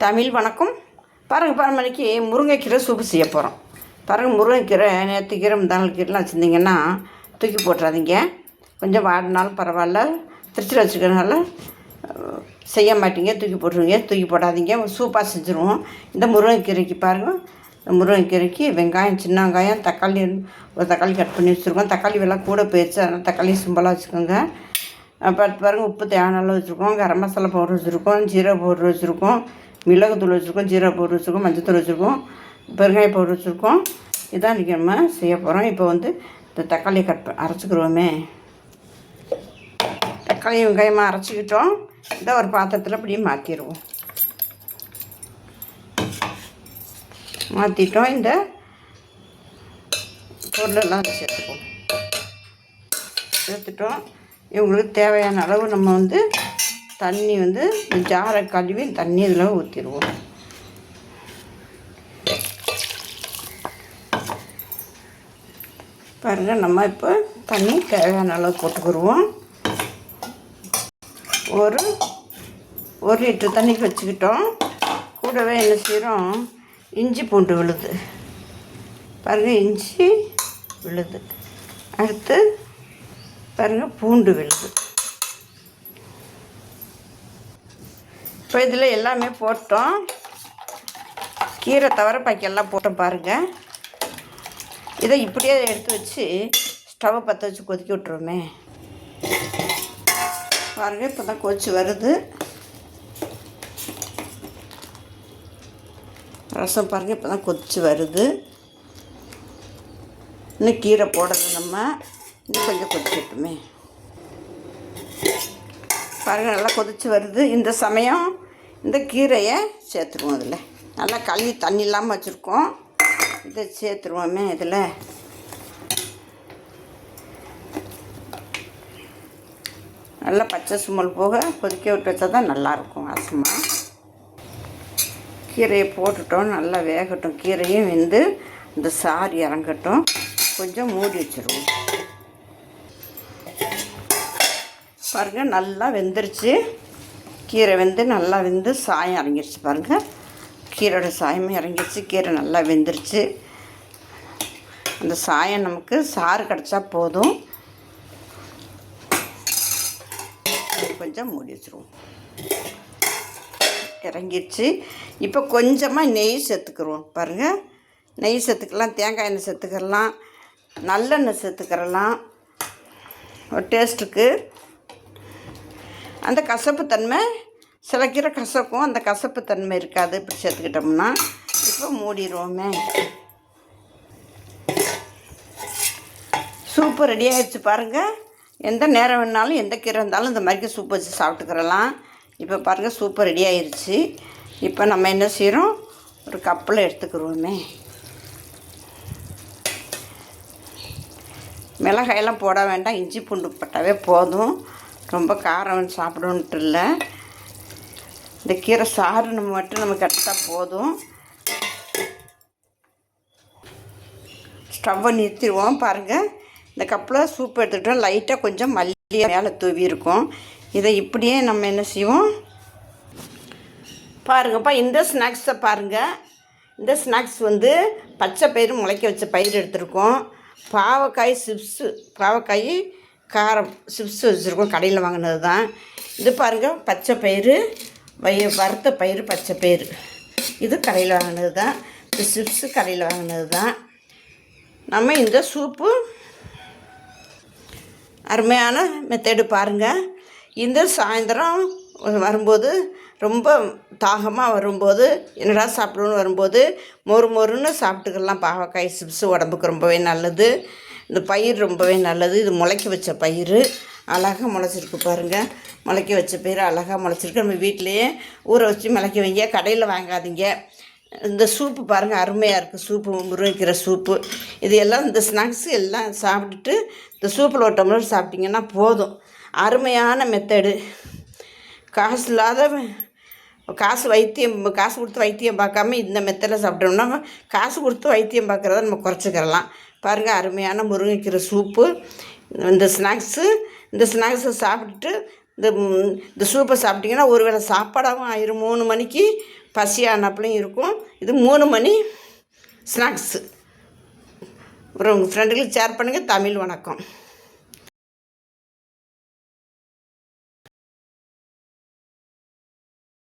தமிழ் வணக்கம். பாருங்கள், 12 மணிக்கு முருங்கைக்கீரை சூப்பு செய்ய போகிறோம். பாருங்கள், முருங்கைக்கீரை நேற்று கீரை முந்தாள் கீரைலாம் வச்சுருந்தீங்கன்னா தூக்கி போட்டுறாதீங்க. கொஞ்சம் வாடினாலும் பரவாயில்ல, திருச்சியில் வச்சுக்கிறனால செய்ய மாட்டீங்க, தூக்கி போட்டுருவீங்க. தூக்கி போடாதீங்க, சூப்பாக செஞ்சுருவோம். இந்த முருங்கைக்கீரைக்கு பாருங்கள், முருங்கைக்கீரைக்கு வெங்காயம், சின்ன வெங்காயம், தக்காளி, ஒரு தக்காளி கட் பண்ணி வச்சுருக்கோம். தக்காளி விலை கூட போயிடுச்சு, அதனால் தக்காளி சிம்பிளாக வச்சுக்கோங்க. பார்த்து பாருங்கள், உப்பு தேவையான வச்சுருக்கோம். கரம் மசாலா பவுடர் வச்சுருக்கோம், ஜீரா பவுடர் வச்சுருக்கோம், மிளகுத்தூள் வச்சுருக்கோம், ஜீரா பவுடர் வச்சுருக்கோம், மஞ்சத்தூள் வச்சுருக்கோம், பெருங்காய பவுடர் வச்சுருக்கோம். இதான் இன்றைக்கி நம்ம செய்ய போகிறோம். இப்போ இந்த தக்காளியை அரைச்சிக்கிடுவோமே. தக்காளி வெங்காயமாக அரைச்சிக்கிட்டோம். இதை ஒரு பாத்திரத்தில் அப்படியே மாற்றிடுவோம். மாற்றிட்டோம். இந்த பொருளெல்லாம் சேர்த்துட்டோம். இவங்களுக்கு தேவையான அளவு நம்ம தண்ணி ஜாரை கழுவி தண்ணி இதில் ஊற்றிடுவோம். பாருங்கள், நம்ம இப்போ தண்ணி தேவையான அளவு போட்டுக்கிடுவோம். ஒரு லிட்டர் தண்ணிக்கு வச்சுக்கிட்டோம். கூடவே என்ன செய்கிறோம், இஞ்சி பூண்டு விழுது. பாருங்கள், இஞ்சி விழுது. அடுத்து பாருங்கள், பூண்டு விழுது. இப்போ இதில் எல்லாமே போட்டோம். கீரை தவிர பாக்கி எல்லாம் போட்டோம். பாருங்கள், இதை இப்படியே எடுத்து வச்சு ஸ்டவ்வை பற்ற வச்சு கொதிக்க விட்டுருவோமே. பாருங்கள், இப்போ தான் கொதிச்சு வருது. ரசம் பாருங்கள், இப்போ தான் கொதிச்சு வருது. இன்னும் கீரை போடுறது நம்ம இன்னும் கொஞ்சம் கொதிக்கட்டுமே. பாருங்கள், நல்லா கொதிச்சு வருது. இந்த சமயம் இந்த கீரையை சேர்த்துருவோம். இதில் நல்லா கழுவி தண்ணி இல்லாமல் வச்சுருக்கோம். இதை சேர்த்துருவோமே. இதில் நல்லா பச்சை சுமல் போக கொதிக்க விட்டு வச்சா தான் நல்லாயிருக்கும் வாசமாக. கீரையை போட்டுட்டோம், நல்லா வேகட்டும். கீரையும் இந்த சாறு இறங்கட்டும். கொஞ்சம் மூடி வச்சுருவோம். பாருங்கள், நல்லா வெந்துருச்சு. கீரை நல்லா சாயம் இறங்கிடுச்சு. பாருங்கள், கீரையோட சாயமே இறங்கிடுச்சு. கீரை நல்லா வெந்துருச்சு. அந்த சாயம் நமக்கு சாறு கிடச்சா போதும். கொஞ்சம் மூடி வச்சுருவோம். இறங்கிடுச்சு. இப்போ கொஞ்சமாக நெய் சேர்த்துக்கிறோம். பாருங்கள், நெய் சேர்த்துக்கலாம், தேங்காய் எண்ணெய் சேர்த்துக்கலாம், நல்லெண்ணெய் சேர்த்துக்கிறலாம். ஒரு டேஸ்ட்டுக்கு அந்த கசப்பு தன்மை, சில கீரை கசக்கும், அந்த கசப்பு தன்மை இருக்காது. இப்படி சேர்த்துக்கிட்டோம்னா இப்போ மூடிடுவோமே. சூப்பு ரெடி ஆகிடுச்சு. பாருங்கள், எந்த நேரம் வேணாலும் எந்த கீரை இருந்தாலும் இந்த மாதிரி சூப்பு வச்சு சாப்பிட்டுக்கிறலாம். இப்போ பாருங்கள், சூப்பு ரெடி ஆகிடுச்சு. இப்போ நம்ம என்ன செய்கிறோம், ஒரு கப்பில் எடுத்துக்கிடுவோமே. மிளகாயெல்லாம் போட வேண்டாம், இஞ்சி பூண்டு போட்டாவே போதும். ரொம்ப காரம் சாப்பிடணுன்ட்டு இல்லை. இந்த கீரை சாறு நம்ம கட்டிட்டா போதும். ஸ்டவ்வை நிறுத்திடுவோம். பாருங்கள், இந்த கப்பில் சூப் எடுத்துக்கிட்டோம். லைட்டாக கொஞ்சம் மல்லி மேலே தூவி இருக்கும். இதை இப்படியே நம்ம என்ன செய்வோம். பாருங்கப்பா, இந்த ஸ்நாக்ஸை பாருங்கள். இந்த ஸ்நாக்ஸ் பச்சை பயிறு முளைக்க வச்ச பயிர் எடுத்துருக்கோம். பாவக்காய் சிப்ஸு, பாவக்காய் காரம் சிப்ஸ் வச்சுருக்கோம். கடையில் வாங்கினது தான் இது. பாருங்கள், பச்சை பயிறு, வறுத்த பயிறு, பச்சை பயிறு, இது கடையில் வாங்கினது தான். இந்த சிப்ஸு கடையில் வாங்கினது தான். நம்ம இந்த சூப்பு அருமையான மெத்தடு. பாருங்கள், இந்த சாயந்தரம் வரும்போது, ரொம்ப தாகமாக வரும்போது, என்னடா சாப்பிடணுன்னு வரும்போது மொறுன்னு சாப்பிட்டுக்கலாம். பாவக்காய் சிப்ஸு உடம்புக்கு ரொம்பவே நல்லது. இந்த பயிர் ரொம்பவே நல்லது. இது முளைக்க வச்ச பயிர், அழகாக முளைச்சிருக்கு. பாருங்கள், முளைக்க வச்ச பயிர் அழகாக முளைச்சிருக்கு. நம்ம வீட்டிலையே ஊற வச்சு முளைக்க வைங்க, கடையில் வாங்காதீங்க. இந்த சூப்பு பாருங்கள், அருமையாக இருக்குது. சூப்பு, முருங்கைக்கீரை சூப்பு, இது எல்லாம் இந்த ஸ்நாக்ஸு எல்லாம் சாப்பிட்டுட்டு இந்த சூப்பில் ஒரு டம்ளர் சாப்பிட்டிங்கன்னா போதும். அருமையான மெத்தடு. காசு இல்லாத காசு கொடுத்து வைத்தியம் பார்க்காம இந்த மெத்தடில் சாப்பிட்டோம்னா காசு கொடுத்து வைத்தியம் பார்க்குறத நம்ம குறைச்சிக்கிறலாம். பாருங்கள், அருமையான முருங்கைக்கீரை சூப்பு. இந்த ஸ்நாக்ஸை சாப்பிட்டுட்டு இந்த சூப்பை சாப்பிட்டிங்கன்னா ஒரு வேளை சாப்பாடாகவும் ஆயிரும். 3 மணிக்கு பசியானப்பலையும் இருக்கும். இது 3 மணி ஸ்நாக்ஸு. அப்புறம் உங்கள் ஃப்ரெண்டுகளுக்கு ஷேர் பண்ணுங்கள். தமிழ் வணக்கம்.